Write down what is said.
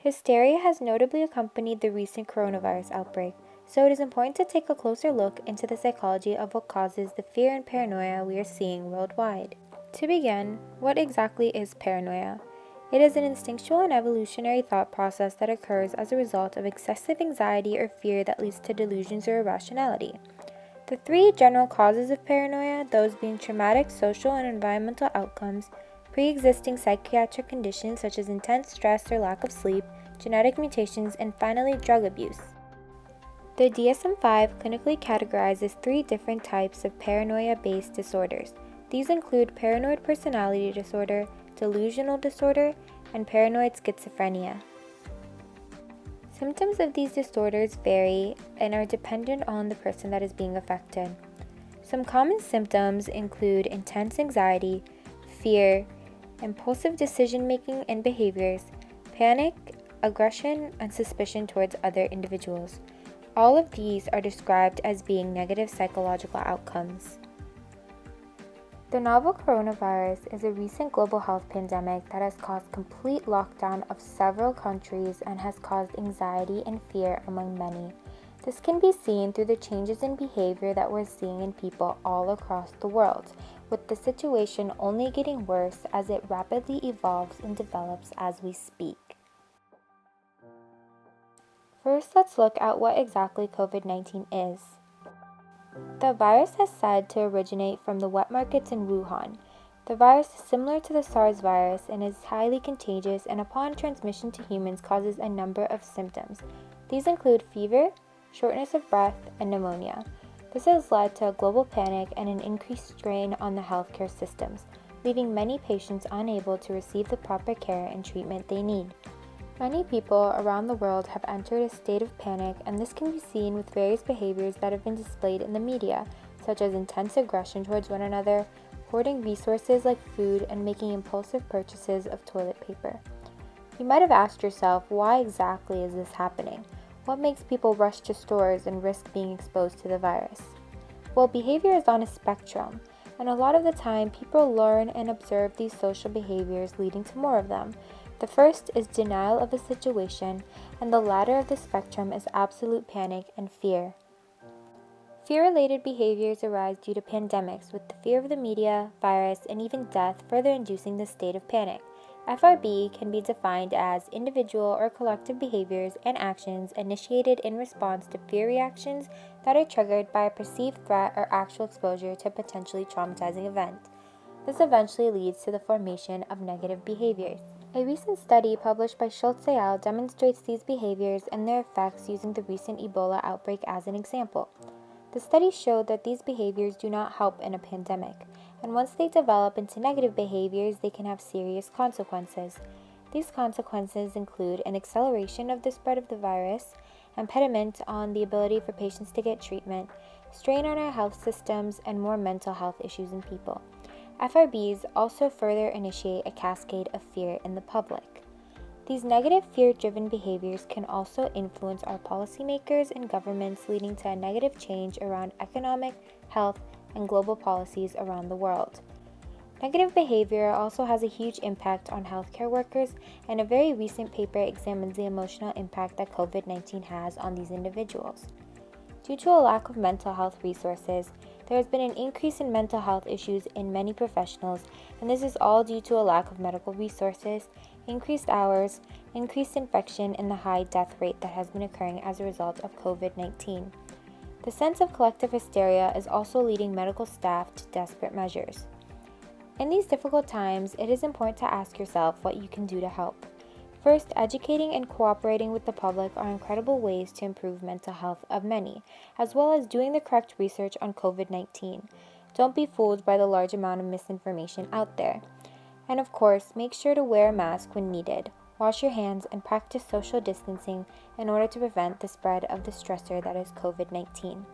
Hysteria has notably accompanied the recent coronavirus outbreak, so it is important to take a closer look into the psychology of what causes the fear and paranoia we are seeing worldwide. To begin, what exactly is paranoia? It is an instinctual and evolutionary thought process that occurs as a result of excessive anxiety or fear that leads to delusions or irrationality. The three general causes of paranoia, those being traumatic, social, and environmental outcomes, pre-existing psychiatric conditions such as intense stress or lack of sleep, genetic mutations, and finally drug abuse. The DSM-5 clinically categorizes three different types of paranoia-based disorders. These include paranoid personality disorder, delusional disorder, and paranoid schizophrenia. Symptoms of these disorders vary and are dependent on the person that is being affected. Some common symptoms include intense anxiety, fear, impulsive decision-making and behaviors, panic, aggression, and suspicion towards other individuals. All of these are described as being negative psychological outcomes. The novel coronavirus is a recent global health pandemic that has caused complete lockdown of several countries and has caused anxiety and fear among many. This can be seen through the changes in behavior that we're seeing in people all across the world, with the situation only getting worse as it rapidly evolves and develops as we speak. First, let's look at what exactly COVID-19 is. The virus is said to originate from the wet markets in Wuhan. The virus is similar to the SARS virus and is highly contagious, and upon transmission to humans causes a number of symptoms. These include fever, shortness of breath, and pneumonia. This has led to a global panic and an increased strain on the healthcare systems, leaving many patients unable to receive the proper care and treatment they need. Many people around the world have entered a state of panic, and this can be seen with various behaviors that have been displayed in the media, such as intense aggression towards one another, hoarding resources like food, and making impulsive purchases of toilet paper. You might have asked yourself, why exactly is this happening? What makes people rush to stores and risk being exposed to the virus? Well, behavior is on a spectrum, and a lot of the time people learn and observe these social behaviors, leading to more of them. The first is denial of a situation, and the latter of the spectrum is absolute panic and fear. Fear-related behaviors arise due to pandemics, with the fear of the media, virus, and even death further inducing the state of panic. FRB can be defined as individual or collective behaviors and actions initiated in response to fear reactions that are triggered by a perceived threat or actual exposure to a potentially traumatizing event. This eventually leads to the formation of negative behaviors. A recent study published by Schultz et al. Demonstrates these behaviors and their effects using the recent Ebola outbreak as an example. The study showed that these behaviors do not help in a pandemic, and once they develop into negative behaviors, they can have serious consequences. These consequences include an acceleration of the spread of the virus, impediment on the ability for patients to get treatment, strain on our health systems, and more mental health issues in people. FRBs also further initiate a cascade of fear in the public. These negative fear-driven behaviors can also influence our policymakers and governments, leading to a negative change around economic, health, and global policies around the world. Negative behavior also has a huge impact on healthcare workers, and a very recent paper examines the emotional impact that COVID-19 has on these individuals. Due to a lack of mental health resources, there has been an increase in mental health issues in many professionals, and this is all due to a lack of medical resources, increased hours, increased infection, and the high death rate that has been occurring as a result of COVID-19. The sense of collective hysteria is also leading medical staff to desperate measures. In these difficult times, it is important to ask yourself what you can do to help. First, educating and cooperating with the public are incredible ways to improve mental health of many, as well as doing the correct research on COVID-19. Don't be fooled by the large amount of misinformation out there. And of course, make sure to wear a mask when needed, wash your hands, and practice social distancing in order to prevent the spread of the stressor that is COVID-19.